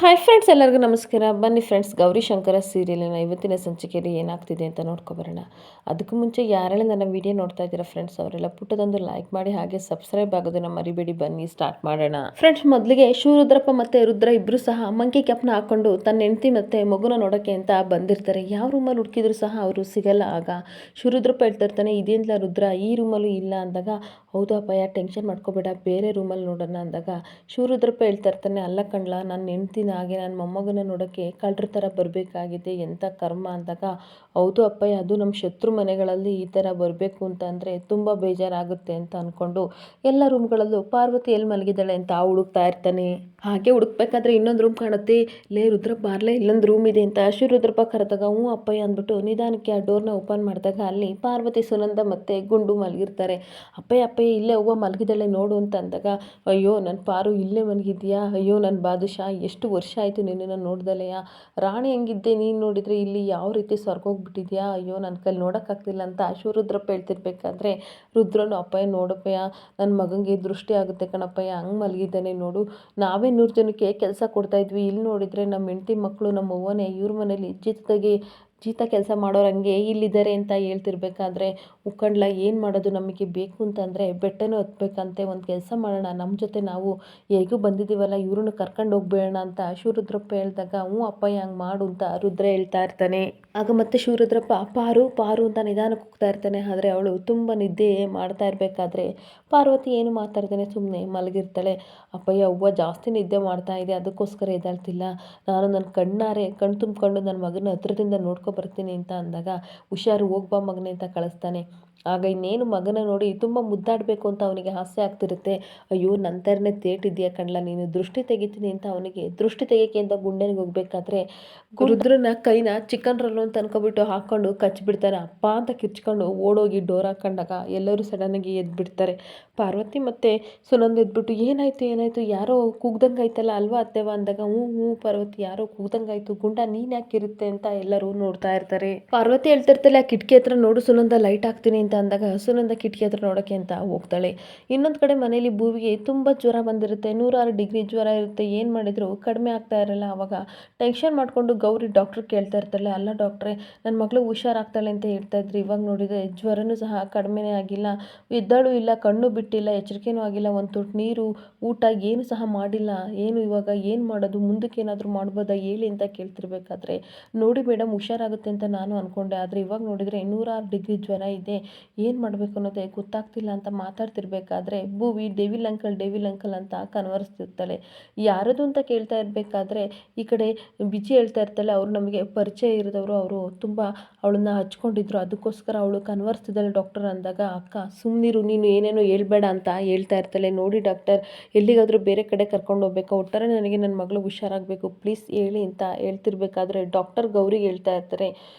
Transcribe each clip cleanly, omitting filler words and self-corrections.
Hi friends, ಎಲ್ಲರಿಗೂ ನಮಸ್ಕಾರ. ಬನ್ನಿ ಫ್ರೆಂಡ್ಸ್, ಗೌರಿ ಶಂಕರ ಸೀರಿಯಲಿನ ಇವತ್ತಿನ ಸಂಚಿಕೆಯಲ್ಲಿ ಏನಾಗ್ತಿದೆ ಅಂತ ನೋಡ್ಕೊಬರೋಣ. ಅದಕ್ಕೂ ಮುಂಚೆ ಯಾರೆಲ್ಲ ನನ್ನ ವಿಡಿಯೋ ನೋಡ್ತಾ ಇದ್ದೀರಾ ಫ್ರೆಂಡ್ಸ್, ಅವರೆಲ್ಲ ಪುಟ್ಟದೊಂದು ಲೈಕ್ ಮಾಡಿ ಹಾಗೆ ಸಬ್ಸ್ಕ್ರೈಬ್ ಆಗೋದನ್ನ ಮರಿಬೇಡಿ. ಬನ್ನಿ ಸ್ಟಾರ್ಟ್ ಮಾಡೋಣ. ಫ್ರೆಂಡ್ಸ್, ಮೊದಲಿಗೆ ಶಿವರುದ್ರಪ್ಪ ಮತ್ತೆ ರುದ್ರ ಇಬ್ಬರು ಸಹ ಮಂಕಿ ಕ್ಯಾಪ್ನ ಹಾಕೊಂಡು ತನ್ನ ಹೆಂಡತಿ ಮತ್ತೆ ಮಗುನ ನೋಡೋಕ್ಕೆ ಅಂತ ಬಂದಿರ್ತಾರೆ. ಯಾವ ರೂಮಲ್ಲಿ ಹುಡುಕಿದ್ರು ಸಹ ಅವರು ಸಿಗಲ್ಲ. ಆಗ ಶಿವರುದ್ರಪ್ಪ ಹೇಳ್ತಾ ಇರ್ತಾನೆ, ಇದೇನಿಲ್ಲ ರುದ್ರ ಈ ರೂಮಲ್ಲೂ ಇಲ್ಲ ಅಂದಾಗ, ಹೌದಾ ಅಪ್ಪಯ್ಯ ಟೆನ್ಷನ್ ಮಾಡ್ಕೋಬೇಡ, ಬೇರೆ ರೂಮಲ್ಲಿ ನೋಡೋಣ ಅಂದಾಗ ಶಿವರುದ್ರಪ್ಪ ಹೇಳ್ತಾ ಇರ್ತಾನೆ, ಅಲ್ಲ ಕಣ್ಲ ನನ್ನ ಹೆಂಡ್ತಿನ ಹಾಗೆ ನನ್ನ ಮೊಮ್ಮಗನ ನೋಡೋಕ್ಕೆ ಕಳ್ಳರ ಥರ ಬರಬೇಕಾಗಿದೆ, ಎಂಥ ಕರ್ಮ ಅಂದಾಗ, ಹೌದು ಅಪ್ಪಯ್ಯ ಅದು ನಮ್ಮ ಶತ್ರು ಮನೆಗಳಲ್ಲಿ ಈ ಥರ ಬರಬೇಕು ಅಂತ ಅಂದರೆ ತುಂಬ ಬೇಜಾರಾಗುತ್ತೆ ಅಂತ ಅಂದ್ಕೊಂಡು ಎಲ್ಲ ರೂಮ್ಗಳಲ್ಲೂ ಪಾರ್ವತಿ ಎಲ್ಲಿ ಮಲಗಿದ್ದಾಳೆ ಅಂತ ಹುಡುಕ್ತಾ ಇರ್ತಾನೆ. ಹಾಗೆ ಹುಡುಕ್ಬೇಕಾದ್ರೆ ಇನ್ನೊಂದು ರೂಮ್ ಕಾಣುತ್ತೆ. ಲೇ ರುದ್ರಪ್ಪ ಬಾರ್ಲೆ, ಇಲ್ಲೊಂದು ರೂಮ್ ಇದೆ ಅಂತ ಶಿವರುದ್ರಪ್ಪ ಕರೆದಾಗ ಹ್ಞೂ ಅಪ್ಪಯ್ಯ ಅಂದ್ಬಿಟ್ಟು ನಿಧಾನಕ್ಕೆ ಆ ಡೋರ್ನ ಓಪನ್ ಮಾಡಿದಾಗ ಅಲ್ಲಿ ಪಾರ್ವತಿ, ಸುನಂದ ಮತ್ತು ಗುಂಡು ಮಲಗಿರ್ತಾರೆ. ಅಪ್ಪಯ್ಯ ಅಪ್ಪಯ್ಯ ಇಲ್ಲೇ ಅವ್ವ ಮಲಗಿದ್ದಾಳೆ ನೋಡು ಅಂತ ಅಂದಾಗ, ಅಯ್ಯೋ ನನ್ನ ಪಾರು ಇಲ್ಲೇ ಮಲಗಿದ್ಯಾ, ಅಯ್ಯೋ ನನ್ನ ಬಾದುಷಾ ಎಷ್ಟು ವರ್ಷ ಆಯಿತು ನಿನ್ನನ್ನು ನೋಡ್ದಲೆಯಾ, ರಾಣಿ ಹೆಂಗಿದ್ದೆ ನೀನು ನೋಡಿದರೆ ಇಲ್ಲಿ ಯಾವ ರೀತಿ ಸ್ವರ್ಗೋಗ್ಬಿಟ್ಟಿದ್ಯಾ, ಅಯ್ಯೋ ನನ್ನ ಕೈಲಿ ನೋಡೋಕ್ಕಾಗ್ತಿಲ್ಲ ಅಂತ ಶಿವರುದ್ರಪ್ಪ ಹೇಳ್ತಿರ್ಬೇಕಾದ್ರೆ ರುದ್ರನು, ಅಪ್ಪಯ್ಯ ನೋಡಪ್ಪಯ್ಯ ನನ್ನ ಮಗನಿಗೆ ದೃಷ್ಟಿ ಆಗುತ್ತೆ ಕಣಪ್ಪಯ್ಯ, ಹಂಗೆ ಮಲಗಿದ್ದಾನೆ ನೋಡು, ನಾವೇ 100 ಜನಕ್ಕೆ ಕೆಲಸ ಕೊಡ್ತಾಯಿದ್ವಿ, ಇಲ್ಲಿ ನೋಡಿದರೆ ನಮ್ಮ ಹೆಂಡತಿ ಮಕ್ಕಳು ನಮ್ಮ ಅವ್ವನೇ ಇವ್ರ ಮನೇಲಿ ಜೀತ ಕೆಲಸ ಮಾಡೋರಂಗೆ ಇಲ್ಲಿದ್ದಾರೆ ಅಂತ ಹೇಳ್ತಿರ್ಬೇಕಾದ್ರೆ, ಉಕ್ಕಂಡ್ಲ ಏನು ಮಾಡೋದು, ನಮಗೆ ಬೇಕು ಅಂತಂದರೆ ಬೆಟ್ಟನೂ ಹತ್ಬೇಕಂತೆ, ಒಂದು ಕೆಲಸ ಮಾಡೋಣ, ನಮ್ಮ ಜೊತೆ ನಾವು ಹೇಗೂ ಬಂದಿದ್ದೀವಲ್ಲ ಇವ್ರನ್ನ ಕರ್ಕೊಂಡು ಹೋಗ್ಬೇಡ ಅಂತ ಶಿವರುದ್ರಪ್ಪ ಹೇಳಿದಾಗ, ಹ್ಞೂ ಅಪ್ಪಯ್ಯ ಹಂಗೆ ಮಾಡು ಅಂತ ರುದ್ರ ಹೇಳ್ತಾ ಇರ್ತಾನೆ. ಆಗ ಮತ್ತೆ ಶಿವರುದ್ರಪ್ಪ ಪಾರು ಪಾರು ಅಂತ ನಿಧಾನಕ್ಕೆ ಹೋಗ್ತಾ ಇರ್ತಾನೆ. ಆದರೆ ಅವಳು ತುಂಬ ನಿದ್ದೆ ಮಾಡ್ತಾ ಇರಬೇಕಾದ್ರೆ ಪಾರ್ವತಿ ಏನು ಮಾತಾಡ್ತಾನೆ ಸುಮ್ಮನೆ ಮಲಗಿರ್ತಾಳೆ. ಅಪ್ಪಯ್ಯ ಅವ್ವ ಜಾಸ್ತಿ ನಿದ್ದೆ ಮಾಡ್ತಾ ಇದೆ, ಅದಕ್ಕೋಸ್ಕರ ಎದ್ದೇಳ್ತಿಲ್ಲ, ನಾನು ನನ್ನ ಕಣ್ಣು ತುಂಬಿಕೊಂಡು ನನ್ನ ಮಗನ ಹತ್ರದಿಂದ ಬರ್ತೀನಿ ಅಂತ ಅಂದಾಗ, ಹುಷಾರು ಹೋಗ್ಬಾ ಮಗನೇ ಅಂತ ಕಳಿಸ್ತಾನೆ. ಆಗ ಇನ್ನೇನು ಮಗನ ನೋಡಿ ತುಂಬ ಮುದ್ದಾಡಬೇಕು ಅಂತ ಅವನಿಗೆ ಆಸೆ ಆಗ್ತಿರುತ್ತೆ. ಅಯ್ಯೋ ನನ್ನ ಥರನೇ ತೇಟಿದ್ಯಾ ಕಣ್ಲ ನೀನು, ದೃಷ್ಟಿ ತೆಗಿತೀನಿ ಅಂತ ಅವನಿಗೆ ದೃಷ್ಟಿ ತೆಗಿಯೋಕ್ಕೆ ಅಂತ ಗುಂಡನಿಗೆ ಹೋಗ್ಬೇಕಾದ್ರೆ ರುದ್ರನ ಕೈನ ಚಿಕನ್ ರೋಲ್ ಅಂತ ಅನ್ಕೊಬಿಟ್ಟು ಹಾಕ್ಕೊಂಡು ಕಚ್ಚಿಬಿಡ್ತಾನೆ. ಅಪ್ಪ ಅಂತ ಕಿರ್ಚ್ಕೊಂಡು ಓಡೋಗಿ ಡೋರ್ ಹಾಕೊಂಡಾಗ ಎಲ್ಲರೂ ಸಡನ್ನಾಗಿ ಎದ್ಬಿಡ್ತಾರೆ. ಪಾರ್ವತಿ ಮತ್ತು ಸುನಂದ ಎದ್ಬಿಟ್ಟು ಏನಾಯಿತು ಯಾರೋ ಕೂಗ್ದಂಗೆ ಆಯ್ತಲ್ಲ ಅಲ್ವಾ ಅತ್ತೆವ ಅಂದಾಗ, ಹ್ಞೂ ಹ್ಞೂ ಪಾರ್ವತಿ ಯಾರೋ ಕೂಗ್ದಂಗಾಯ್ತು, ಗುಂಡ ನೀನು ಯಾಕೆ ಇರುತ್ತೆ ಅಂತ ಎಲ್ಲರೂ ನೋಡ್ತಾ ಇರ್ತಾರೆ. ಪಾರ್ವತಿ ಹೇಳ್ತಿರ್ತಾಳೆ, ಆ ಕಿಟಕಿ ಹತ್ರ ನೋಡು ಸುನಂದ ಲೈಟ್ ಹಾಕ್ತೀನಿ ಅಂತ ಅಂದಾಗ ಸುನಂದ ಕಿಟಕಿ ಹತ್ರ ನೋಡೋಕ್ಕೆ ಅಂತ ಹೋಗ್ತಾಳೆ. ಇನ್ನೊಂದು ಕಡೆ ಮನೇಲಿ ಭೂವಿಗೆ ತುಂಬ ಜ್ವರ ಬಂದಿರುತ್ತೆ, 106 ಡಿಗ್ರಿ ಜ್ವರ ಇರುತ್ತೆ, ಏನು ಮಾಡಿದ್ರು ಕಡಿಮೆ ಆಗ್ತಾ ಇರಲ್ಲ. ಅವಾಗ ಟೆನ್ಷನ್ ಮಾಡಿಕೊಂಡು ಗೌರಿ ಡಾಕ್ಟ್ರ್ ಕೇಳ್ತಾ ಇರ್ತಾಳೆ, ಅಲ್ಲ ಡಾಕ್ಟ್ರೇ ನನ್ನ ಮಗಳು ಹುಷಾರಾಗ್ತಾಳೆ ಅಂತ ಹೇಳ್ತಾ ಇದ್ರಿ, ಇವಾಗ ನೋಡಿದರೆ ಜ್ವರನೂ ಸಹ ಕಡಿಮೆನೇ ಆಗಿಲ್ಲ, ಎದ್ದಾಳು ಇಲ್ಲ, ಕಣ್ಣು ಬಿಟ್ಟಿಲ್ಲ, ಎಚ್ಚರಿಕೆನೂ ಆಗಿಲ್ಲ, ಒಂದು ತೊಟ್ಟು ನೀರು ಊಟ ಏನು ಸಹ ಮಾಡಿಲ್ಲ, ಏನು ಇವಾಗ ಏನು ಮಾಡೋದು, ಮುಂದಕ್ಕೆ ಏನಾದರೂ ಮಾಡ್ಬೋದಾ ಹೇಳಿ ಅಂತ ಕೇಳ್ತಿರ್ಬೇಕಾದ್ರೆ, ನೋಡಿ ಮೇಡಮ್ ಹುಷಾರಾಗುತ್ತೆ ಅಂತ ನಾನು ಅಂದ್ಕೊಂಡೆ, ಆದರೆ ಇವಾಗ ನೋಡಿದರೆ 106 ಡಿಗ್ರಿ ಜ್ವರ ಇದೆ, ಏನು ಮಾಡಬೇಕು ಅನ್ನೋದೇ ಗೊತ್ತಾಗ್ತಿಲ್ಲ ಅಂತ ಮಾತಾಡ್ತಿರ್ಬೇಕಾದ್ರೆ ಭೂವಿ ಡೆವಿಲ್ ಅಂಕಲ್ ಅಂತ ಕನ್ವರ್ಸ್ತಿರ್ತಾಳೆ. ಯಾರದು ಅಂತ ಕೇಳ್ತಾ ಇರಬೇಕಾದ್ರೆ ಈ ಕಡೆ ವಿಜಿ ಹೇಳ್ತಾ ಇರ್ತಾಳೆ, ಅವರು ನಮಗೆ ಪರಿಚಯ ಇರೋದವರು, ಅವರು ತುಂಬ ಅವಳನ್ನ ಹಚ್ಕೊಂಡಿದ್ರು, ಅದಕ್ಕೋಸ್ಕರ ಅವಳು ಕನ್ವರ್ಸ್ತಿದ್ದಾಳೆ ಡಾಕ್ಟರ್ ಅಂದಾಗ, ಅಕ್ಕ ಸುಮ್ಮನಿರು ನೀನು ಏನೇನೋ ಹೇಳ್ಬೇಡ ಅಂತ ಹೇಳ್ತಾ ಇರ್ತಾಳೆ. ನೋಡಿ ಡಾಕ್ಟರ್ ಎಲ್ಲಿಗಾದರೂ ಬೇರೆ ಕಡೆ ಕರ್ಕೊಂಡು ಹೋಗ್ಬೇಕಾ, ಒಟ್ಟಾರೆ ನನಗೆ ನನ್ನ ಮಗಳು ಹುಷಾರಾಗಬೇಕು ಪ್ಲೀಸ್ ಹೇಳಿ ಅಂತ ಹೇಳ್ತಿರ್ಬೇಕಾದ್ರೆ ಡಾಕ್ಟರ್ ಗೌರಿಗೆ ಹೇಳ್ತಾ ಇರ್ತಾರೆ,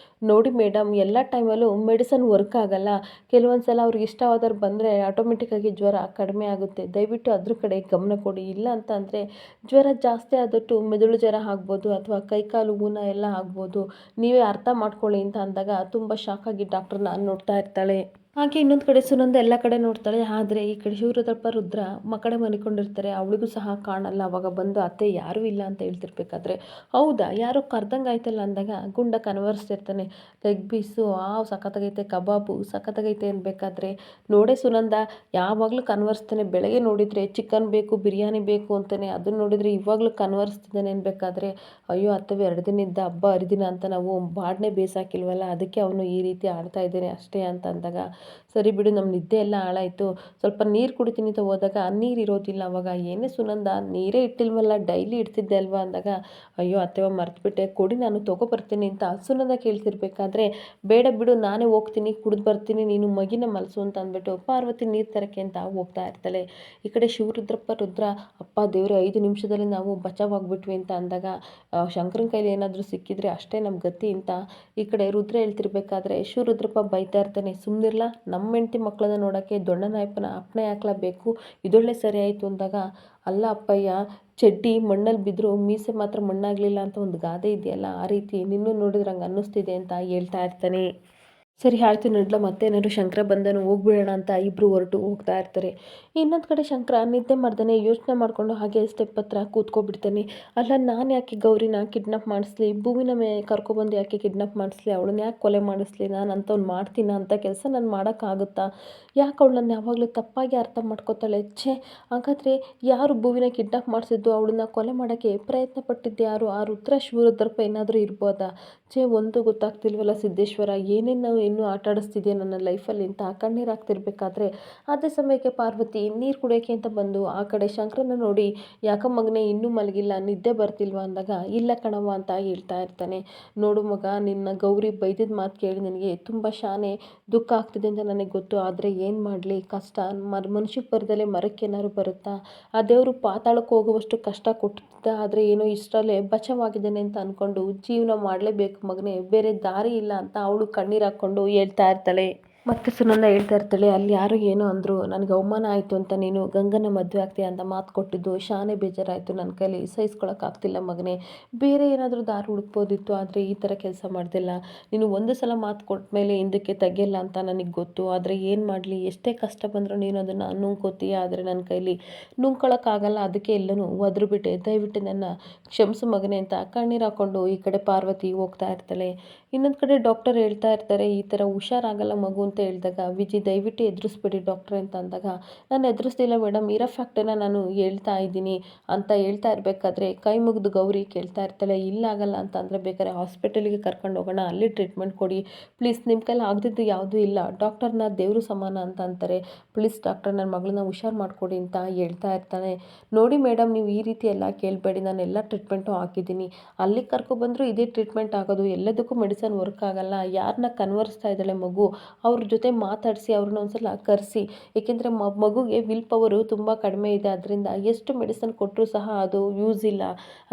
ನೋಡಿ ಮೇಡಮ್ ಎಲ್ಲ ಟೈಮಲ್ಲೂ ಮೆಡಿಸನ್ ವರ್ಕ್ ಆಗಲ್ಲ, ಕೆಲವೊಂದು ಸಲ ಅವ್ರಿಗೆ ಇಷ್ಟವಾದವ್ರು ಬಂದರೆ ಆಟೋಮೆಟಿಕ್ಕಾಗಿ ಜ್ವರ ಕಡಿಮೆ ಆಗುತ್ತೆ, ದಯವಿಟ್ಟು ಅದ್ರ ಕಡೆ ಗಮನ ಕೊಡಿ, ಇಲ್ಲ ಅಂತ ಅಂದರೆ ಜ್ವರ ಜಾಸ್ತಿ ಆದಟ್ಟು ಮೆದುಳು ಜ್ವರ ಆಗ್ಬೋದು ಅಥವಾ ಕೈಕಾಲು ಊನ ಎಲ್ಲ ಆಗ್ಬೋದು, ನೀವೇ ಅರ್ಥ ಮಾಡ್ಕೊಳ್ಳಿ ಅಂತ ಅಂದಾಗ ತುಂಬ ಶಾಕಾಗಿ ಡಾಕ್ಟ್ರನ್ನ ನೋಡ್ತಾ ಇರ್ತಾಳೆ. ಹಾಗೆ ಇನ್ನೊಂದು ಕಡೆ ಸುನಂದ ಎಲ್ಲ ಕಡೆ ನೋಡ್ತಾಳೆ, ಆದರೆ ಈ ಕಡೆ ಶಿವರುದ್ರಪ್ಪ ರುದ್ರ ಕಡೆ ಮನಿಕೊಂಡಿರ್ತಾರೆ, ಅವಳಿಗೂ ಸಹ ಕಾಣಲ್ಲ. ಅವಾಗ ಬಂದು ಅತ್ತೆ ಯಾರೂ ಇಲ್ಲ ಅಂತ ಹೇಳ್ತಿರ್ಬೇಕಾದ್ರೆ, ಹೌದಾ ಯಾರೋ ಕರ್ದಂಗೆ ಆಯ್ತಲ್ಲ ಅಂದಾಗ ಗುಂಡ ಕನ್ವರ್ಸ್ತಿರ್ತಾನೆ, ಲೆಗ್ ಪೀಸು ಸಖತ್ತಾಗೈತೆ, ಕಬಾಬು ಸಖತ್ತಾಗೈತೆ ಅನ್ಬೇಕಾದ್ರೆ, ನೋಡೇ ಸುನಂದ ಯಾವಾಗಲೂ ಕನ್ವರ್ಸ್ತಾನೆ, ಬೆಳಗ್ಗೆ ನೋಡಿದರೆ ಚಿಕನ್ ಬೇಕು ಬಿರಿಯಾನಿ ಬೇಕು ಅಂತಾನೆ, ಅದನ್ನು ನೋಡಿದರೆ ಇವಾಗಲೂ ಕನ್ವರ್ಸ್ತಿದ್ದಾನೆ ಅನ್ಬೇಕಾದ್ರೆ, ಅಯ್ಯೋ ಅತ್ತವೆ 2 ದಿನ ಇದ್ದ ಹಬ್ಬ ಹರಿದಿನ ಅಂತ ನಾವು ಬಾಡನೆ ಬೇಸಾಕಿಲ್ವಲ್ಲ, ಅದಕ್ಕೆ ಅವನು ಈ ರೀತಿ ಆಡ್ತಾ ಇದ್ದಾನೆ ಅಷ್ಟೇ ಅಂತ ಅಂದಾಗ, ಸರಿ ಬಿಡು ನಮ್ಮ ನಿದ್ದೆ ಎಲ್ಲ ಹಾಳಾಯಿತು, ಸ್ವಲ್ಪ ನೀರು ಕುಡಿತೀನಿ ಅಂತ ಹೋದಾಗ ನೀರು ಇರೋದಿಲ್ಲ. ಅವಾಗ ಏನೇ ಸುನಂದ ನೀರೇ ಇಟ್ಟಿಲ್ವಲ್ಲ ಡೈಲಿ ಇಡ್ತಿದ್ದೆ ಅಲ್ವಾ ಅಂದಾಗ, ಅಯ್ಯೋ ಅತ್ತೆವ ಮರ್ತುಬಿಟ್ಟೆ ಕೊಡಿ ನಾನು ತೊಗೊಬರ್ತೀನಿ ಅಂತ ಸುನಂದ ಕೇಳ್ತಿರ್ಬೇಕಾದ್ರೆ, ಬೇಡ ಬಿಡು ನಾನೇ ಹೋಗ್ತೀನಿ ಕುಡಿದು ಬರ್ತೀನಿ, ನೀನು ಮಗಿನ ಮಲಸು ಅಂತ ಅಂದ್ಬಿಟ್ಟು ಪಾರ್ವತಿ ನೀರು ತರಕ್ಕೆ ಅಂತ ಹೋಗ್ತಾ ಇರ್ತಾಳೆ. ಈ ಕಡೆ ರುದ್ರ, ಅಪ್ಪ ದೇವ್ರೆ 5 ನಿಮಿಷದಲ್ಲಿ ನಾವು ಬಚಾವಾಗ್ಬಿಟ್ವಿ ಅಂತ ಅಂದಾಗ, ಶಂಕರನ ಕೈಲಿ ಏನಾದರೂ ಸಿಕ್ಕಿದ್ರೆ ಅಷ್ಟೇ ನಮ್ಮ ಗತಿ ಅಂತ ಈ ಕಡೆ ರುದ್ರ ಹೇಳ್ತಿರ್ಬೇಕಾದ್ರೆ ಶಿವರುದ್ರಪ್ಪ ಬೈತಾ ಇರ್ತಾನೆ, ಸುಮ್ಮನಿರ್ಲ ನಮ್ಮ ಹೆಂಡತಿ ಮಕ್ಕಳನ್ನ ನೋಡೋಕ್ಕೆ ದೊಡ್ಡನಾಯಪ್ಪನ ಅಪ್ಪಣೆ ಹಾಕ್ಲೇಬೇಕು, ಇದೊಳ್ಳೆ ಸರಿ ಆಯಿತು ಅಂದಾಗ, ಅಲ್ಲ ಅಪ್ಪಯ್ಯ ಚಡ್ಡಿ ಮಣ್ಣಲ್ಲಿ ಬಿದ್ದರೂ ಮೀಸೆ ಮಾತ್ರ ಮಣ್ಣಾಗಲಿಲ್ಲ ಅಂತ ಒಂದು ಗಾದೆ ಇದೆಯಲ್ಲ, ಆ ರೀತಿ ನಿನ್ನೂ ನೋಡಿದ್ರೆ ಹಂಗೆ ಅನ್ನಿಸ್ತಿದೆ ಅಂತ ಹೇಳ್ತಾ ಇರ್ತಾನೆ. ಸರಿ ಆಯಿತು ನಡ್ಲ ಮತ್ತೇನಾದ್ರು ಶಂಕರ ಬಂದನು ಹೋಗ್ಬಿಡೋಣ ಅಂತ ಇಬ್ಬರು ಹೊರಟು ಹೋಗ್ತಾ ಇರ್ತಾರೆ. ಇನ್ನೊಂದು ಕಡೆ ಶಂಕರ ನಿದ್ದೆ ಮಾಡ್ತಾನೆ ಯೋಚನೆ ಮಾಡಿಕೊಂಡು ಹಾಗೆ ಸ್ಟೆಪ್ ಹತ್ರ ಕೂತ್ಕೊಬಿಡ್ತಾನೆ. ಅಲ್ಲ ನಾನು ಯಾಕೆ ಗೌರಿನ ಕಿಡ್ನಾಪ್ ಮಾಡಿಸ್ಲಿ, ಭೂಮಿನ ಕರ್ಕೊಬಂದು ಯಾಕೆ ಕಿಡ್ನಾಪ್ ಮಾಡಿಸ್ಲಿ, ಅವಳನ್ನ ಯಾಕೆ ಕೊಲೆ ಮಾಡಿಸ್ಲಿ, ನಾನು ಅಂಥವ್ನು ಮಾಡ್ತೀನ ಅಂಥ ಕೆಲಸ ನಾನು ಮಾಡೋಕ್ಕಾಗುತ್ತಾ, ಯಾಕೆ ಅವಳು ನನ್ನ ಯಾವಾಗಲೂ ತಪ್ಪಾಗಿ ಅರ್ಥ ಮಾಡ್ಕೋತಾಳೆ, ಛೇ ಹಾಗಾದರೆ ಯಾರು ಭೂಮಿನ ಕಿಡ್ನಾಪ್ ಮಾಡಿಸಿದ್ದು, ಅವಳನ್ನ ಕೊಲೆ ಮಾಡೋಕ್ಕೆ ಪ್ರಯತ್ನ ಪಟ್ಟಿದ್ದು ಯಾರು, ಆ ರುದ್ರ ಶಿವರುದ್ರಪ್ಪ ಏನಾದರೂ ಇರ್ಬೋದಾ, ಛೇ ಒಂದು ಗೊತ್ತಾಗ್ತಿಲ್ವಲ್ಲ ಸಿದ್ದೇಶ್ವರ, ಏನೇನು ಇನ್ನೂ ಆಟ ಆಡಿಸ್ತಿದ್ಯಾ ನನ್ನ ಲೈಫಲ್ಲಿ ಅಂತ ಕಣ್ಣೀರು ಹಾಕ್ತಿರ್ಬೇಕಾದ್ರೆ ಅದೇ ಸಮಯಕ್ಕೆ ಪಾರ್ವತಿ ನೀರು ಕುಡಿಯೋಕ್ಕೆ ಅಂತ ಬಂದು ಆ ಕಡೆ ಶಂಕರನ ನೋಡಿ, ಯಾಕ ಮಗನೇ ಇನ್ನೂ ಮಲಗಿಲ್ಲ, ನಿದ್ದೆ ಬರ್ತಿಲ್ವಾ ಅಂದಾಗ, ಇಲ್ಲ ಕಣವ್ವ ಅಂತ ಹೇಳ್ತಾ ಇರ್ತಾನೆ. ನೋಡು ಮಗ, ನಿನ್ನ ಗೌರಿ ಬೈದಿದ್ದ ಮಾತು ಕೇಳಿ ನನಗೆ ತುಂಬ ಶಾನೆ ದುಃಖ ಆಗ್ತಿದೆ ಅಂತ ನನಗೆ ಗೊತ್ತು, ಆದರೆ ಏನು ಮಾಡಲಿ, ಕಷ್ಟ ಮನುಷ್ಯಕ್ಕೆ ಬರ್ದಲೆ ಮರಕ್ಕೆ ಏನಾದ್ರು ಬರುತ್ತಾ, ಆ ದೇವರು ಪಾತಾಳಕ್ಕೆ ಹೋಗುವಷ್ಟು ಕಷ್ಟ ಕೊಟ್ಟಿದ್ದ, ಆದರೆ ಏನೋ ಇಷ್ಟರಲ್ಲೇ ಬಚಾವಾಗಿದ್ದೇನೆ ಅಂತ ಅಂದ್ಕೊಂಡು ಜೀವನ ಮಾಡಲೇಬೇಕು ಮಗನೇ, ಬೇರೆ ದಾರಿ ಇಲ್ಲ ಅಂತ ಅವಳು ಕಣ್ಣೀರು ಹಾಕ್ಕೊಂಡು ಹೇಳ್ತಾ ಇರ್ತಾಳೆ. ಮತ್ತೆ ಸುನಂದ ಹೇಳ್ತಾ ಇರ್ತಾಳೆ, ಅಲ್ಲಿ ಯಾರು ಏನೋ ಅಂದರು, ನನಗೆ ಅವಮಾನ ಆಯಿತು ಅಂತ ನೀನು ಗಂಗನ ಮದುವೆ ಆಗ್ತೀಯ ಅಂತ ಮಾತು ಕೊಟ್ಟಿದ್ದು ಶಾನೆ ಬೇಜಾರಾಯಿತು, ನನ್ನ ಕೈಲಿ ಸಹಿಸ್ಕೊಳಕ್ಕಾಗ್ತಿಲ್ಲ ಮಗನೇ, ಬೇರೆ ಏನಾದರೂ ದಾರಿ ಹುಡುಕ್ಬೋದಿತ್ತು, ಆದರೆ ಈ ಥರ ಕೆಲಸ ಮಾಡ್ತಿಲ್ಲ, ನೀನು ಒಂದು ಸಲ ಮಾತು ಕೊಟ್ಟ ಮೇಲೆ ಹಿಂದಕ್ಕೆ ತೆಗಿಯಲ್ಲ ಅಂತ ನನಗೆ ಗೊತ್ತು, ಆದರೆ ಏನು ಮಾಡಲಿ, ಎಷ್ಟೇ ಕಷ್ಟ ಬಂದರೂ ನೀನು ಅದನ್ನು ನುಂಗ್ಕೋತೀಯ, ಆದರೆ ನನ್ನ ಕೈಲಿ ನುಂಗ್ಕೊಳಕ್ಕಾಗಲ್ಲ, ಅದಕ್ಕೆ ಎಲ್ಲನೂ ಒದ್ರುಬಿಟ್ಟೆ, ದಯವಿಟ್ಟು ನನ್ನ ಕ್ಷಮಿಸು ಮಗನೇ ಅಂತ ಕಣ್ಣೀರು ಹಾಕ್ಕೊಂಡು ಈ ಕಡೆ ಪಾರ್ವತಿ ಹೋಗ್ತಾ ಇರ್ತಾಳೆ. ಇನ್ನೊಂದು ಕಡೆ ಡಾಕ್ಟರ್ ಹೇಳ್ತಾ ಇರ್ತಾರೆ, ಈ ಥರ ಹುಷಾರಾಗಲ್ಲ ಮಗು ಅಂತ ಹೇಳಿದಾಗ, ವಿಜಿ ದಯವಿಟ್ಟು ಎದುರಿಸ್ಬೇಡಿ ಡಾಕ್ಟ್ರೆ ಅಂತ ಅಂದಾಗ, ನಾನು ಎದುರಿಸ್ತಿಲ್ಲ ಮೇಡಮ್, ಇರೋ ಫ್ಯಾಕ್ಟನ್ನ ನಾನು ಹೇಳ್ತಾ ಇದ್ದೀನಿ ಅಂತ ಹೇಳ್ತಾ ಇರಬೇಕಾದ್ರೆ ಕೈ ಮುಗಿದು ಗೌರಿ ಕೇಳ್ತಾ ಇರ್ತಾಳೆ, ಇಲ್ಲಾಗಲ್ಲ ಅಂತ ಅಂದರೆ ಬೇಕಾದ್ರೆ ಹಾಸ್ಪಿಟಲಿಗೆ ಕರ್ಕೊಂಡು ಹೋಗೋಣ, ಅಲ್ಲಿ ಟ್ರೀಟ್ಮೆಂಟ್ ಕೊಡಿ ಪ್ಲೀಸ್, ನಿಮ್ಮ ಕೈಲಿ ಆಗದಿದ್ದು ಯಾವುದೂ ಇಲ್ಲ, ಡಾಕ್ಟರ್ನ ದೇವರು ಸಮಾನ ಅಂತ ಅಂತಾರೆ, ಪ್ಲೀಸ್ ಡಾಕ್ಟರ್ ನನ್ನ ಮಗಳನ್ನ ಹುಷಾರು ಮಾಡಿಕೊಡಿ ಅಂತ ಹೇಳ್ತಾ ಇರ್ತಾನೆ. ನೋಡಿ ಮೇಡಮ್, ನೀವು ಈ ರೀತಿ ಎಲ್ಲ ಕೇಳಬೇಡಿ, ನಾನು ಎಲ್ಲ ಟ್ರೀಟ್ಮೆಂಟು ಹಾಕಿದ್ದೀನಿ, ಅಲ್ಲಿಗೆ ಕರ್ಕೊಬಂದರೂ ಇದೇ ಟ್ರೀಟ್ಮೆಂಟ್ ಆಗೋದು, ಎಲ್ಲದಕ್ಕೂ ಮೆಡಿಸನ್ ವರ್ಕ್ ಆಗಲ್ಲ, ಯಾರನ್ನ ಕನ್ವರ್ಸ್ತಾ ಇದ್ದಾಳೆ ಮಗು ಅವ್ರ ಜೊತೆ ಮಾತಾಡಿಸಿ ಅವ್ರನ್ನ ಒಂದ್ಸಲ ಕರೆಸಿ, ಏಕೆಂದರೆ ಮಗುಗೆ ವಿಲ್ ಪವರು ತುಂಬ ಕಡಿಮೆ ಇದೆ, ಅದರಿಂದ ಎಷ್ಟು ಮೆಡಿಸನ್ ಕೊಟ್ಟರೂ ಸಹ ಅದು ಯೂಸ್ ಇಲ್ಲ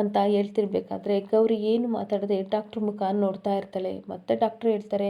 ಅಂತ ಹೇಳ್ತಿರ್ಬೇಕಾದ್ರೆ ಗೌರಿ ಏನು ಮಾತಾಡದೆ ಡಾಕ್ಟ್ರ್ ಮುಖ ನೋಡ್ತಾ ಇರ್ತಾಳೆ. ಮತ್ತೆ ಡಾಕ್ಟ್ರು ಹೇಳ್ತಾರೆ,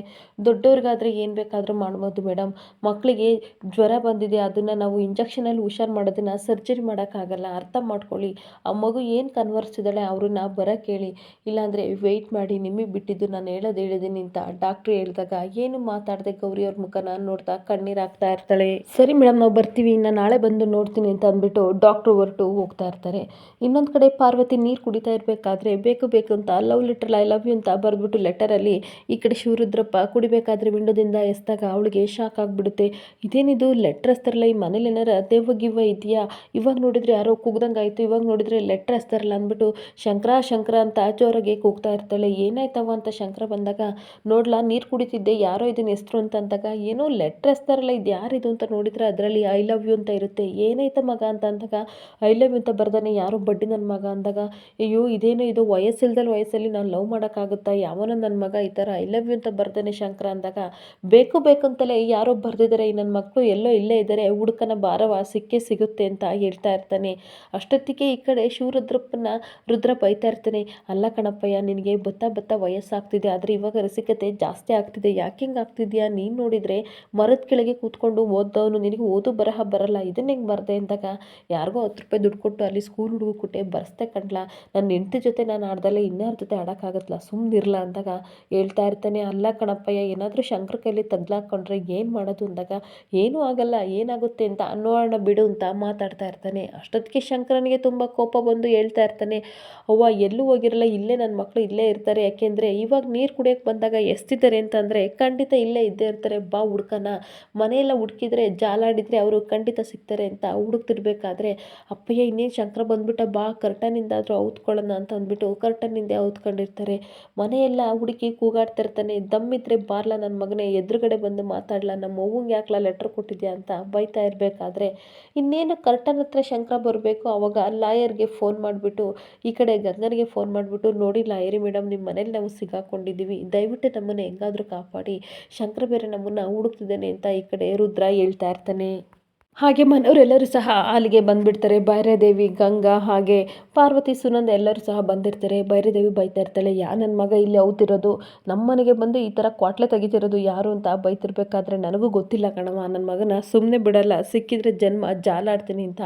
ದೊಡ್ಡವ್ರಿಗಾದರೆ ಏನು ಬೇಕಾದರೂ ಮಾಡ್ಬೋದು ಮೇಡಮ್, ಮಕ್ಕಳಿಗೆ ಜ್ವರ ಬಂದಿದೆ, ಅದನ್ನು ನಾವು ಇಂಜೆಕ್ಷನಲ್ಲಿ ಹುಷಾರು ಮಾಡೋದನ್ನು ಸರ್ಜರಿ ಮಾಡೋಕ್ಕಾಗಲ್ಲ, ಅರ್ಥ ಮಾಡ್ಕೊಳ್ಳಿ, ಆ ಮಗು ಏನು ಕನ್ವರ್ಸಿದ್ದಾಳೆ ಅವ್ರನ್ನ ಬರೋಕ್ಕೆ ಹೇಳಿ, ಇಲ್ಲಾಂದರೆ ವೆಯ್ಟ್ ಮಾಡಿ, ನಿಮಗೆ ಬಿಟ್ಟಿದ್ದು, ನಾನು ಹೇಳಿದ್ದೀನಿ ಅಂತ ಡಾಕ್ಟ್ರು ಹೇಳಿದಾಗ ಏನು ಮಾತಾಡದೆ ಗೌರಿ ಅವ್ರ ಮುಖನ ನೋಡ್ತಾ ಕಣ್ಣೀರು ಹಾಕ್ತಾ ಇರ್ತಾಳೆ. ಸರಿ ಮೇಡಮ್ ನಾವು ಬರ್ತೀವಿ, ಇನ್ನು ನಾಳೆ ಬಂದು ನೋಡ್ತೀನಿ ಅಂತ ಅಂದ್ಬಿಟ್ಟು ಡಾಕ್ಟ್ರು ಹೊರಟು ಹೋಗ್ತಾ ಇರ್ತಾರೆ. ಇನ್ನೊಂದು ಕಡೆ ಪಾರ್ವತಿ ನೀರು ಕುಡಿತಾ ಇರಬೇಕಾದ್ರೆ ಬೇಕು ಬೇಕು ಅಂತ love letter I love you ಅಂತ ಬರೆದ್ಬಿಟ್ಟು ಲೆಟರಲ್ಲಿ ಈ ಕಡೆ ಶಿವರುದ್ರಪ್ಪ ಕುಡಿಬೇಕಾದ್ರೆ ವಿಂಡೋದಿಂದ ಎಸ್ದಾಗ ಅವಳಿಗೆ ಶಾಕ್ ಆಗಿಬಿಡುತ್ತೆ. ಇದೇನಿದು ಲೆಟ್ರ್ ಎಸ್ತಾರಲ್ಲ, ಈ ಮನೇಲಿ ಏನಾರ ದೆವ್ವ ಗಿವ್ವ ಇದೆಯಾ, ಇವಾಗ ನೋಡಿದ್ರೆ ಯಾರೋ ಕೂಗ್ದಂಗೆ ಆಯಿತು, ಇವಾಗ ನೋಡಿದ್ರೆ ಲೆಟ್ರ್ ಎಸ್ತಾರಲ್ಲ ಅಂದ್ಬಿಟ್ಟು ಶಂಕರ ಶಂಕರ ಅಂತ ಜೋರಾಗಿ ಕೂಗ್ತಾ ಇರ್ತಾಳೆ. ಏನಾಯ್ತವ ಅಂತ ಶಂಕರ ಬಂದಾಗ, ನೋಡ್ಲಾ ನೀರು ಕುಡಿತಿದ್ದೆ, ಯಾರೋ ಇದನ್ನ ಹೆಸ್ರು ಅಂತ ಅಂದಾಗ, ಏನೋ ಲೆಟ್ರ್ ಎಸ್ತಾರಲ್ಲ, ಇದು ಯಾರಿದು ಅಂತ ನೋಡಿದ್ರೆ ಅದರಲ್ಲಿ ಐ ಲವ್ ಯು ಅಂತ ಇರುತ್ತೆ, ಏನಾಯ್ತ ಮಗ ಅಂತ ಅಂದಾಗ, ಐ ಲವ್ ಯು ಅಂತ ಬರ್ದಾನೆ, ಯಾರೋ ಬಡ್ಡಿ ನನ್ನ ಮಗ ಅಂದಾಗ, ಅಯ್ಯೋ ಇದೇನೋ ಇದು ವಯಸ್ಸಲ್ಲಿ ನಾನು ಲವ್ ಮಾಡೋಕ್ಕಾಗುತ್ತಾ, ಯಾವನೋ ನನ್ನ ಮಗ ಈ ಥರ ಐ ಲವ್ ಯು ಅಂತ ಬರ್ದಾನೆ ಶಂಕರ ಅಂದಾಗ, ಬೇಕು ಬೇಕಂತಲೇ ಯಾರೋ ಬರೆದಿದ್ದಾರೆ, ಈ ನನ್ನ ಮಕ್ಕಳು ಎಲ್ಲೋ ಇಲ್ಲೇ ಇದ್ದಾರೆ, ಹುಡುಕನ ಬಾರವ ಸಿಕ್ಕೇ ಸಿಗುತ್ತೆ ಅಂತ ಹೇಳ್ತಾ ಇರ್ತಾನೆ. ಅಷ್ಟೊತ್ತಿಗೆ ಈ ಕಡೆ ಶಿವರುದ್ರಪ್ಪನ ರುದ್ರ ಬೈತಾ ಇರ್ತಾನೆ, ಅಲ್ಲ ಕಣಪ್ಪಯ್ಯ, ನಿನಗೆ ಬತ್ತಾ ವಯಸ್ಸಾಗ್ತಿದೆ, ಆದರೆ ಇವಾಗ ರಸಿಕತೆ ಜಾಸ್ತಿ ಆಗ್ತಿದೆ, ಯಾಕೆ ಹಿಂಗೆ ಆಗ್ತಿದ್ಯಾ, ನೀನು ನೋಡಿದರೆ ಮರದ ಕೆಳಗೆ ಕೂತ್ಕೊಂಡು ಓದ್ದವನು, ನಿನಗೆ ಓದು ಬರಹ ಬರಲ್ಲ, ಇದನ್ನ ಹೆಂಗೆ ಬರದೆ ಅಂದಾಗ, ಯಾರಿಗೋ 10 ರೂಪಾಯಿ ದುಡ್ಡು ಕೊಟ್ಟು ಅಲ್ಲಿ ಸ್ಕೂಲ್ ಹುಡುಗ ಕೊಟ್ಟೆ ಬರ್ಸ್ದೆ ಕಣ್ಲ, ನನ್ನ ಹೆಂಡತಿ ಜೊತೆ ನಾನು ಆಡ್ದಲ್ಲೇ ಇನ್ಯಾರ ಜೊತೆ ಆಡೋಕ್ಕಾಗತ್ತಲ್ಲ, ಸುಮ್ಮನಿರಲ್ಲ ಅಂದಾಗ ಹೇಳ್ತಾ ಇರ್ತಾನೆ, ಅಲ್ಲ ಕಣಪ್ಪಯ್ಯ, ಏನಾದರೂ ಶಂಕರ ಕೈಲಿ ತಗ್ಲಾಕೊಂಡ್ರೆ ಏನು ಮಾಡೋದು ಅಂದಾಗ, ಏನೂ ಆಗಲ್ಲ, ಏನಾಗುತ್ತೆ ಅಂತ ನೋಡೋಣ ಬಿಡು ಅಂತ ಮಾತಾಡ್ತಾ ಇರ್ತಾನೆ. ಅಷ್ಟೊತ್ತಿಗೆ ಶಂಕರನಿಗೆ ತುಂಬ ಕೋಪ ಬಂದು ಹೇಳ್ತಾ ಇರ್ತಾನೆ, ಅವ್ವ ಎಲ್ಲೂ ಹೋಗಿರಲ್ಲ, ಇಲ್ಲೇ ನನ್ನ ಮಕ್ಕಳು ಇಲ್ಲೇ ಇರ್ತಾರೆ, ಯಾಕೆಂದರೆ ಇವಾಗ ನೀರು ಕುಡಿಯೋಕ್ಕೆ ಬಂದಾಗ ಎಸ್ತಿದ್ದಾರೆ ಅಂತಂದರೆ ಖಂಡಿತ ಇಲ್ಲೇ ಇದ್ದೇ ಇರ್ತಾರೆ, ಬಾ ಹುಡ್ಕನ, ಮನೆಯೆಲ್ಲ ಹುಡುಕಿದ್ರೆ ಜಾಲಾಡಿದರೆ ಅವರು ಖಂಡಿತ ಸಿಗ್ತಾರೆ ಅಂತ ಹುಡುಕ್ತಿರ್ಬೇಕಾದ್ರೆ, ಅಪ್ಪಯ್ಯ ಇನ್ನೇನು ಶಂಕರ ಬಂದ್ಬಿಟ್ಟ, ಬಾ ಕರ್ಟನಿಂದಾದರೂ ಔತ್ಕೊಳ್ಳೋಣ ಅಂತ ಅಂದ್ಬಿಟ್ಟು ಕರ್ಟನ್ನಿಂದ ಔತ್ಕೊಂಡಿರ್ತಾರೆ. ಮನೆಯೆಲ್ಲ ಹುಡುಕಿ ಕೂಗಾಡ್ತಿರ್ತಾನೆ, ದಮ್ಮಿದ್ರೆ ಬಾರ್ಲ ನನ್ನ ಮಗನೇ, ಎದುರುಗಡೆ ಬಂದು ಮಾತಾಡ್ಲ, ನಮ್ಮ ಅವ್ವಂಗೆ ಯಾಕ್ಲ ಲೆಟ್ರ್ ಕೊಟ್ಟಿದ್ಯಾ ಅಂತ ಬೈತಾ ಇರಬೇಕಾದ್ರೆ, ಇನ್ನೇನು ಕರ್ಟನ್ ಹತ್ರ ಶಂಕರ ಬರಬೇಕು, ಅವಾಗ ಲಾಯರ್ಗೆ ಫೋನ್ ಮಾಡಿಬಿಟ್ಟು ಈ ಕಡೆ ಗಂಗನಿಗೆ ಫೋನ್ ಮಾಡಿಬಿಟ್ಟು, ನೋಡಿ ಲಾಯರಿ ಮೇಡಮ್, ನಿಮ್ಮ ಮನೇಲಿ ನಾವು ಸಿಗಾಕೊಂಡಿದ್ದೀವಿ, ದಯವಿಟ್ಟು ನಮ್ಮನ್ನು ಹೆಂಗಾದರೂ ಕಾಪಾಡಿ, ಶಂಕರ ಬೇರೆ ನಮ್ಮನ್ನು ಹುಡುಕ್ತಿದ್ದಾನೆ ಅಂತ ಈ ಕಡೆ ರುದ್ರ ಹೇಳ್ತಾ ಇರ್ತಾನೆ. ಹಾಗೆ ಮನೆಯವರೆಲ್ಲರೂ ಸಹ ಅಲ್ಲಿಗೆ ಬಂದುಬಿಡ್ತಾರೆ. ಭೈರದೇವಿ, ಗಂಗಾ ಹಾಗೆ ಪಾರ್ವತಿ, ಸುನಂದ ಎಲ್ಲರೂ ಸಹ ಬಂದಿರ್ತಾರೆ. ಭೈರದೇವಿ ಬೈತಾ ಇರ್ತಾಳೆ, ನನ್ನ ಮಗ ಇಲ್ಲಿ ಅವ್ತಿರೋದು, ನಮ್ಮ ಮನೆಗೆ ಬಂದು ಈ ಥರ ಕ್ವಾಟ್ಲೆ ತೆಗಿತಿರೋದು ಯಾರು ಅಂತ ಬೈತಿರ್ಬೇಕಾದ್ರೆ, ನನಗೂ ಗೊತ್ತಿಲ್ಲ ಕಣವ್ವ, ನನ್ನ ಮಗನ ಸುಮ್ಮನೆ ಬಿಡಲ್ಲ, ಸಿಕ್ಕಿದ್ರೆ ಜನ್ಮ ಜಾಲಾಡ್ತೀನಿ ಅಂತ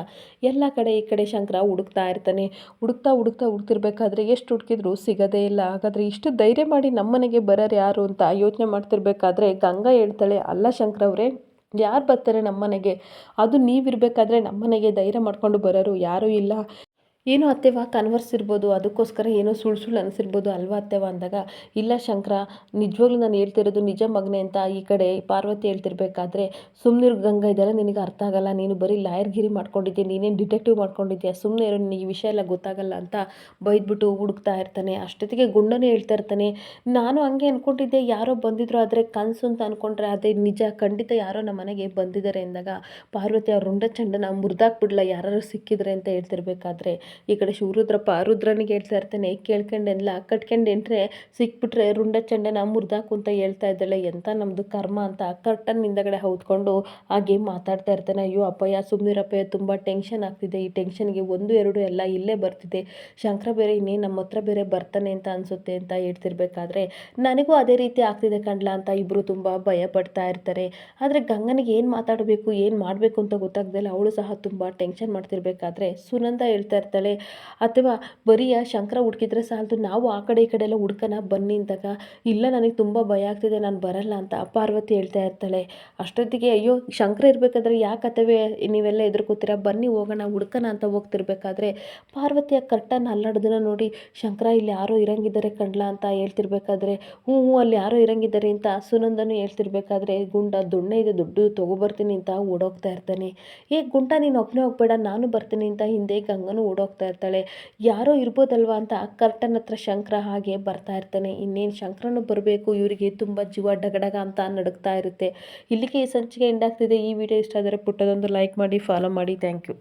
ಎಲ್ಲ ಕಡೆ ಈ ಕಡೆ ಶಂಕರ ಹುಡುಕ್ತಾ ಇರ್ತಾನೆ. ಹುಡುಕ್ತಿರ್ಬೇಕಾದ್ರೆ ಎಷ್ಟು ಹುಡುಕಿದ್ರು ಸಿಗೋದೇ ಇಲ್ಲ. ಹಾಗಾದರೆ ಇಷ್ಟು ಧೈರ್ಯ ಮಾಡಿ ನಮ್ಮ ಮನೆಗೆ ಬರೋರು ಯಾರು ಅಂತ ಯೋಚನೆ ಮಾಡ್ತಿರ್ಬೇಕಾದ್ರೆ ಗಂಗಾ ಹೇಳ್ತಾಳೆ, ಅಲ್ಲ ಶಂಕರವ್ರೆ, ಯಾರು ಬರ್ತಾರೆ ನಮ್ಮನೆಗೆ? ಅದು ನೀವಿರಬೇಕಾದ್ರೆ ನಮ್ಮನೆಗೆ ಧೈರ್ಯ ಮಾಡ್ಕೊಂಡು ಬರೋರು ಯಾರೂ ಇಲ್ಲ. ಏನೋ ಅತ್ತೆವ ಕನ್ವರ್ಸ್ ಇರ್ಬೋದು, ಅದಕ್ಕೋಸ್ಕರ ಏನೋ ಸುಳ್ಳು ಅನಿಸಿರ್ಬೋದು ಅಲ್ವಾ ಅತ್ತೆವ ಅಂದಾಗ, ಇಲ್ಲ ಶಂಕರ, ನಿಜವಾಗ್ಲೂ ನಾನು ಹೇಳ್ತಿರೋದು ನಿಜ ಮಗನೇ ಅಂತ ಈ ಕಡೆ ಪಾರ್ವತಿ ಹೇಳ್ತಿರ್ಬೇಕಾದ್ರೆ, ಸುಮ್ಮನಿರು ಗಂಗಾ, ಇದೆಲ್ಲ ನಿನಗೆ ಅರ್ಥ ಆಗಲ್ಲ, ನೀನು ಬರೀ ಲಾಯರ್ಗಿರಿ ಮಾಡ್ಕೊಂಡಿದ್ಯಾ, ನೀನೇನು ಡಿಟೆಕ್ಟಿವ್ ಮಾಡ್ಕೊಂಡಿದ್ಯಾ, ಸುಮ್ಮನೆ ಇರು, ನಿನಗೆ ಈ ವಿಷಯ ಎಲ್ಲ ಗೊತ್ತಾಗಲ್ಲ ಅಂತ ಬೈದ್ಬಿಟ್ಟು ಹುಡುಕ್ತಾ ಇರ್ತಾನೆ. ಅಷ್ಟೊತ್ತಿಗೆ ಗುಂಡನೇ ಹೇಳ್ತಾ ಇರ್ತಾನೆ, ನಾನು ಹಂಗೆ ಅಂದ್ಕೊಂಡಿದ್ದೆ, ಯಾರೋ ಬಂದಿದ್ರು, ಆದರೆ ಕನಸು ಅಂತ ಅಂದ್ಕೊಂಡ್ರೆ ಅದೇ ನಿಜ, ಖಂಡಿತ ಯಾರೋ ನಮ್ಮ ಮನೆಗೆ ಬಂದಿದ್ದಾರೆ ಎಂದಾಗ ಪಾರ್ವತಿ ಅವ್ರ ರುಂಡ ಚಂಡನ ಮುರಿದಾಕ್ಬಿಡ್ಲ ಯಾರು ಸಿಕ್ಕಿದ್ರೆ ಅಂತ ಹೇಳ್ತಿರ್ಬೇಕಾದ್ರೆ, ಈ ಕಡೆ ಶಿವರುದ್ರಪ್ಪ ರುದ್ರನಿಗೆ ಹೇಳ್ತಾ ಇರ್ತಾನೆ, ಕೇಳ್ಕೊಂಡೆಲ್ಲ ಕಟ್ಕೊಂಡೆಂಟ್ರೆ ಸಿಕ್ಬಿಟ್ರೆ ರುಂಡ ಚಂಡನ ಮುರಿದಾಕು ಅಂತ ಹೇಳ್ತಾ ಇದ್ದಾಳೆ, ಎಂಥ ನಮ್ಮದು ಕರ್ಮ ಅಂತ ಕರ್ಟನ್ ಹಿಂದಗಡೆ ಹೌದ್ಕೊಂಡು ಹಾಗೆ ಮಾತಾಡ್ತಾ ಇರ್ತಾನೆ. ಅಯ್ಯೋ ಅಪ್ಪಯ್ಯ ಸುಮ್ಮನಿರಪ್ಪಯ್ಯ, ತುಂಬ ಟೆನ್ಷನ್ ಆಗ್ತಿದೆ, ಈ ಟೆನ್ಷನ್ಗೆ 1 2 ಎಲ್ಲ ಇಲ್ಲೇ ಬರ್ತಿದೆ, ಶಂಕರ ಬೇರೆ ಇನ್ನೇನು ನಮ್ಮ ಹತ್ರ ಬೇರೆ ಬರ್ತಾನೆ ಅಂತ ಅನಿಸುತ್ತೆ ಅಂತ ಹೇಳ್ತಿರ್ಬೇಕಾದ್ರೆ, ನನಗೂ ಅದೇ ರೀತಿ ಆಗ್ತಿದೆ ಕಣ್ಲ ಅಂತ ಇಬ್ಬರು ತುಂಬ ಭಯ ಪಡ್ತಾ ಇರ್ತಾರೆ. ಆದರೆ ಗಂಗನಿಗೆ ಏನು ಮಾತಾಡಬೇಕು, ಏನು ಮಾಡಬೇಕು ಅಂತ ಗೊತ್ತಾಗ್ದಲ್ಲ ಅವಳು ಸಹ ತುಂಬ ಟೆನ್ಷನ್ ಮಾಡ್ತಿರ್ಬೇಕಾದ್ರೆ ಸುನಂದ ಹೇಳ್ತಾ ಇರ್ತಾಳೆ, ಅಥವಾ ಬರೀ ಶಂಕರ ಹುಡುಕಿದ್ರೆ ಸಾಲದು, ನಾವು ಆ ಕಡೆ ಈ ಕಡೆ ಎಲ್ಲ ಹುಡ್ಕನ ಬನ್ನಿ ಅಂದಾಗ, ಇಲ್ಲ ನನಗೆ ತುಂಬ ಭಯ ಆಗ್ತಿದೆ, ನಾನು ಬರಲ್ಲ ಅಂತ ಪಾರ್ವತಿ ಹೇಳ್ತಾ ಇರ್ತಾಳೆ. ಅಷ್ಟೊತ್ತಿಗೆ ಅಯ್ಯೋ ಶಂಕರ ಇರಬೇಕಾದ್ರೆ ಯಾಕತ್ತವೆ ನೀವೆಲ್ಲ ಎದುರ್ಕೋತೀರಾ, ಬನ್ನಿ ಹೋಗೋಣ ಹುಡ್ಕನ ಅಂತ ಹೋಗ್ತಿರ್ಬೇಕಾದ್ರೆ ಪಾರ್ವತಿಯ ಕರ್ಟನ್ ಅಲ್ಲಾಡೋದನ್ನ ನೋಡಿ, ಶಂಕರ ಇಲ್ಲಿ ಯಾರೋ ಇರಂಗಿದ್ದಾರೆ ಕಣ್ಲ ಅಂತ ಹೇಳ್ತಿರ್ಬೇಕಾದ್ರೆ, ಹ್ಞೂ ಅಲ್ಲಿ ಯಾರೋ ಇರಂಗಿದ್ದಾರೆ ಅಂತ ಸುನಂದನು ಹೇಳ್ತಿರ್ಬೇಕಾದ್ರೆ, ಗುಂಡ ದೊಣ್ಣೆ ಇದೆ ದೊಡ್ಡದು ತೊಗೊಬರ್ತೀನಿ ಅಂತ ಓಡೋಗ್ತಾ ಇರ್ತಾನೆ. ಗುಂಡ ನೀನು ಒಬ್ಬನೇ ಹೋಗ್ಬೇಡ, ನಾನು ಬರ್ತೀನಿ ಅಂತ ಹಿಂದೆ ಗಂಗನೂ ಓಡೋಗ್ತಾ ಇರ್ತಾಳೆ. ಯಾರೋ ಇರ್ಬೋದಲ್ವಾ ಅಂತ ಕರ್ಟನ್ ಹತ್ರ ಶಂಕರ ಹಾಗೆ ಬರ್ತಾ ಇರ್ತಾನೆ. ಇನ್ನೇನು ಶಂಕರನು ಬರಬೇಕು, ಇವರಿಗೆ ತುಂಬ ಜೀವ ಡಗಡಗ ಅಂತ ನಡುಗ್ತಾ ಇರುತ್ತೆ. ಇಲ್ಲಿಗೆ ಈ ಸಂಚಿಕೆ ಎಂಡ್ ಆಗ್ತಿದೆ. ಈ ವಿಡಿಯೋ ಇಷ್ಟ ಆದರೆ ಪುಟ್ಟದೊಂದು ಲೈಕ್ ಮಾಡಿ, ಫಾಲೋ ಮಾಡಿ. Thank you.